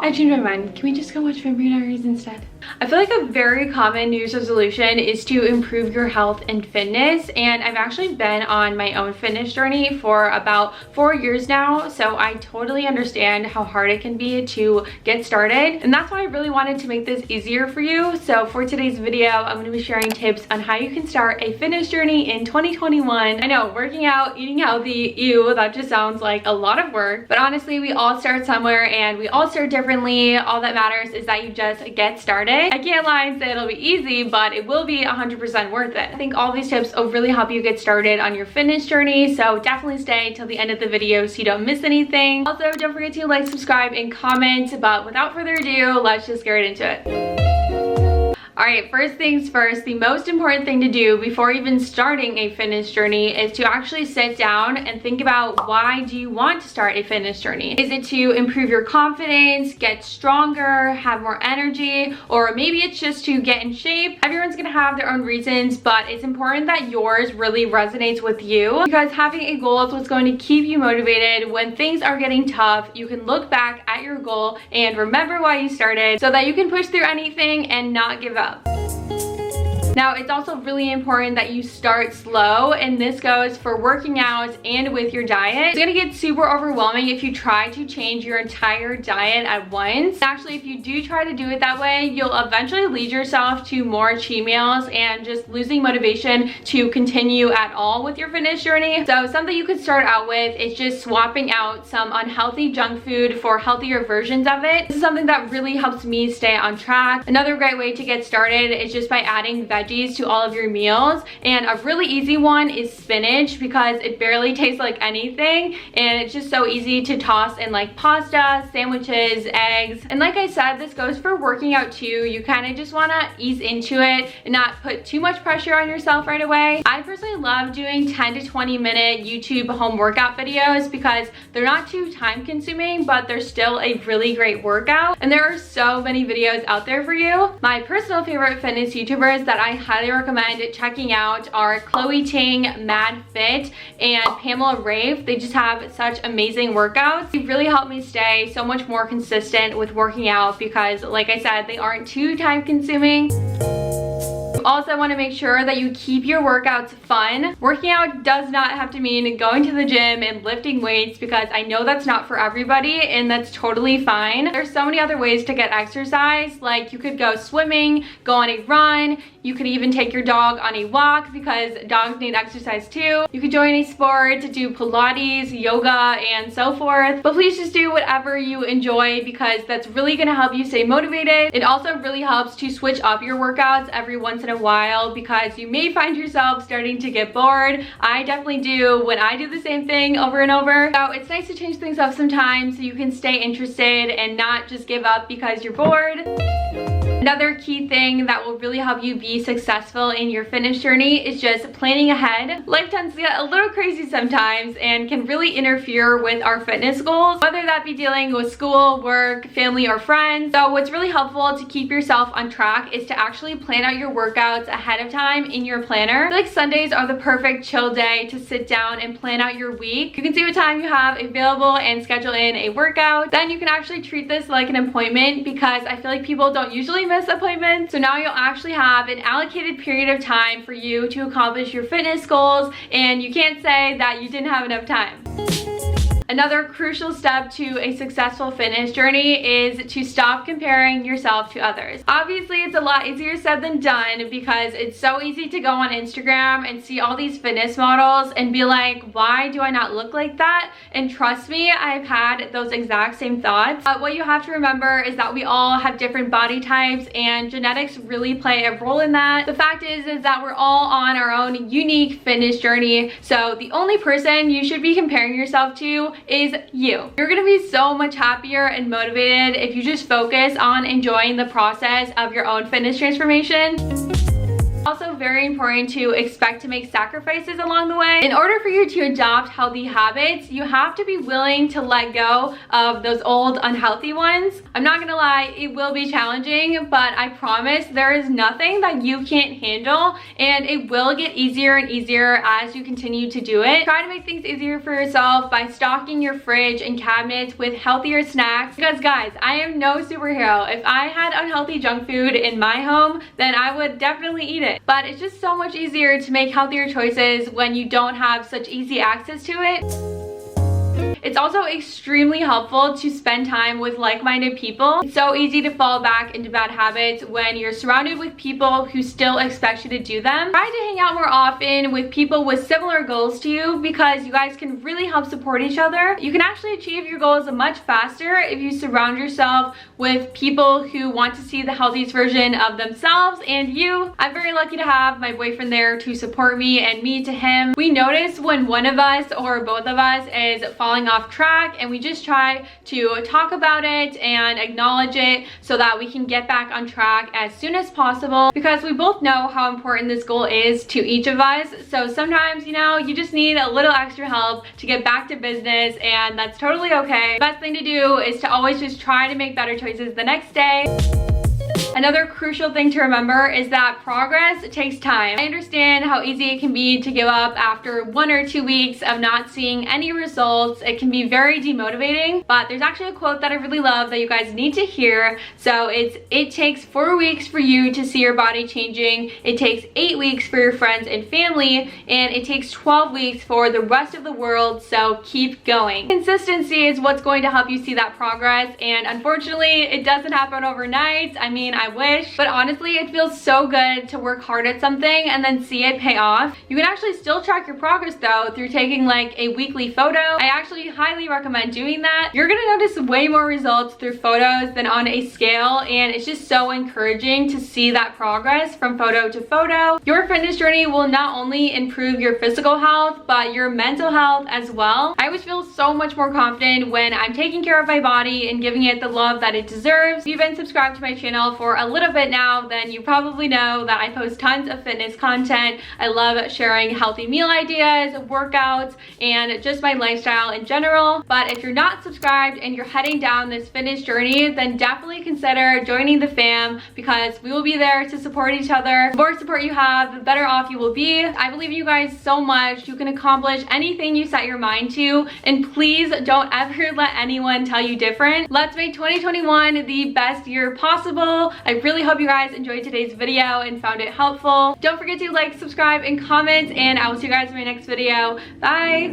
I changed my mind. Can we just go watch Vampire Diaries instead? I feel like a very common New Year's resolution is to improve your health and fitness, and I've actually been on my own fitness journey for about 4 years now, so I totally understand how hard it can be to get started, and that's why I really wanted to make this easier for you. So for today's video, I'm going to be sharing tips on how you can start a fitness journey in 2021. I know, working out, eating healthy, ew, that just sounds like a lot of work, but honestly, we all start somewhere and we all start differently. All that matters is that you just get started. I can't lie and say it'll be easy, but it will be 100% worth it. I think all these tips will really help you get started on your fitness journey, so definitely stay till the end of the video so you don't miss anything. Also, don't forget to like, subscribe, and comment, but without further ado, let's just get right into it. Alright, first things first, the most important thing to do before even starting a fitness journey is to actually sit down and think about, why do you want to start a fitness journey? Is it to improve your confidence, get stronger, have more energy, or maybe it's just to get in shape? Everyone's gonna have their own reasons, but it's important that yours really resonates with you, because having a goal is what's going to keep you motivated when things are getting tough. You can look back at your goal and remember why you started so that you can push through anything and not give up. Now, it's also really important that you start slow, and this goes for working out and with your diet. It's gonna get super overwhelming if you try to change your entire diet at once. Actually, if you do try to do it that way, you'll eventually lead yourself to more cheat meals and just losing motivation to continue at all with your fitness journey. So something you could start out with is just swapping out some unhealthy junk food for healthier versions of it. This is something that really helps me stay on track. Another great way to get started is just by adding veggies to all of your meals, and a really easy one is spinach, because it barely tastes like anything and it's just so easy to toss in like pasta, sandwiches, eggs. And like I said, this goes for working out too. You kind of just want to ease into it and not put too much pressure on yourself right away. I personally love doing 10 to 20 minute YouTube home workout videos because they're not too time consuming, but they're still a really great workout, and there are so many videos out there for you. My personal favorite fitness YouTubers that I highly recommend checking out are Chloe Ting, Mad Fit, and Pamela Rafe. They just have such amazing workouts. They really help me stay so much more consistent with working out because, like I said, they aren't too time consuming. You also want to make sure that you keep your workouts fun. Working out does not have to mean going to the gym and lifting weights, because I know that's not for everybody, and that's totally fine. There's so many other ways to get exercise. Like, you could go swimming, go on a run, you could even take your dog on a walk, because dogs need exercise too. You could join a sport, to do Pilates, yoga, and so forth. But please just do whatever you enjoy, because that's really gonna help you stay motivated. It also really helps to switch up your workouts every once in a while, because you may find yourself starting to get bored. I definitely do when I do the same thing over and over. So it's nice to change things up sometimes so you can stay interested and not just give up because you're bored. Another key thing that will really help you be successful in your fitness journey is just planning ahead. Life tends to get a little crazy sometimes and can really interfere with our fitness goals, whether that be dealing with school, work, family, or friends. So what's really helpful to keep yourself on track is to actually plan out your workouts ahead of time in your planner. I feel like Sundays are the perfect chill day to sit down and plan out your week. You can see what time you have available and schedule in a workout. Then you can actually treat this like an appointment, because I feel like people don't usually miss appointments. So now you'll actually have an allocated period of time for you to accomplish your fitness goals, and you can't say that you didn't have enough time. Another crucial step to a successful fitness journey is to stop comparing yourself to others. Obviously, it's a lot easier said than done, because it's so easy to go on Instagram and see all these fitness models and be like, why do I not look like that? And trust me, I've had those exact same thoughts. But what you have to remember is that we all have different body types, and genetics really play a role in that. The fact is that we're all on our own unique fitness journey. So the only person you should be comparing yourself to is you. You're gonna be so much happier and motivated if you just focus on enjoying the process of your own fitness transformation. Also very important to expect to make sacrifices along the way. In order for you to adopt healthy habits, you have to be willing to let go of those old unhealthy ones. I'm not gonna lie, it will be challenging, but I promise there is nothing that you can't handle, and it will get easier and easier as you continue to do it. Try to make things easier for yourself by stocking your fridge and cabinets with healthier snacks, because guys, I am no superhero. If I had unhealthy junk food in my home, then I would definitely eat it. But it's just so much easier to make healthier choices when you don't have such easy access to it. It's also extremely helpful to spend time with like-minded people. It's so easy to fall back into bad habits when you're surrounded with people who still expect you to do them. Try to hang out more often with people with similar goals to you, because you guys can really help support each other. You can actually achieve your goals much faster if you surround yourself with people who want to see the healthiest version of themselves and you. I'm very lucky to have my boyfriend there to support me and me to him. We notice when one of us or both of us is falling off track, and we just try to talk about it and acknowledge it so that we can get back on track as soon as possible, because we both know how important this goal is to each of us. So sometimes, you know, you just need a little extra help to get back to business, and that's totally okay. The best thing to do is to always just try to make better choices the next day. Another crucial thing to remember is that progress takes time. I understand how easy it can be to give up after 1 or 2 weeks of not seeing any results. It can be very demotivating, but there's actually a quote that I really love that you guys need to hear. So it takes 4 weeks for you to see your body changing. It takes 8 weeks for your friends and family, and it takes 12 weeks for the rest of the world. So keep going. Consistency is what's going to help you see that progress, and unfortunately, it doesn't happen overnight. I mean, I wish, but honestly, it feels so good to work hard at something and then see it pay off. You can actually still track your progress though through taking like a weekly photo. I actually highly recommend doing that. You're gonna notice way more results through photos than on a scale, and it's just so encouraging to see that progress from photo to photo. Your fitness journey will not only improve your physical health, but your mental health as well. I always feel so much more confident when I'm taking care of my body and giving it the love that it deserves. If you've been subscribed to my channel for a little bit now, then you probably know that I post tons of fitness content. I love sharing healthy meal ideas, workouts, and just my lifestyle in general. But if you're not subscribed and you're heading down this fitness journey, then definitely consider joining the fam, because we will be there to support each other. The more support you have, the better off you will be. I believe in you guys so much. You can accomplish anything you set your mind to, and please don't ever let anyone tell you different. Let's make 2021 the best year possible. I really hope you guys enjoyed today's video and found it helpful. Don't forget to like, subscribe, and comment, and I will see you guys in my next video. Bye!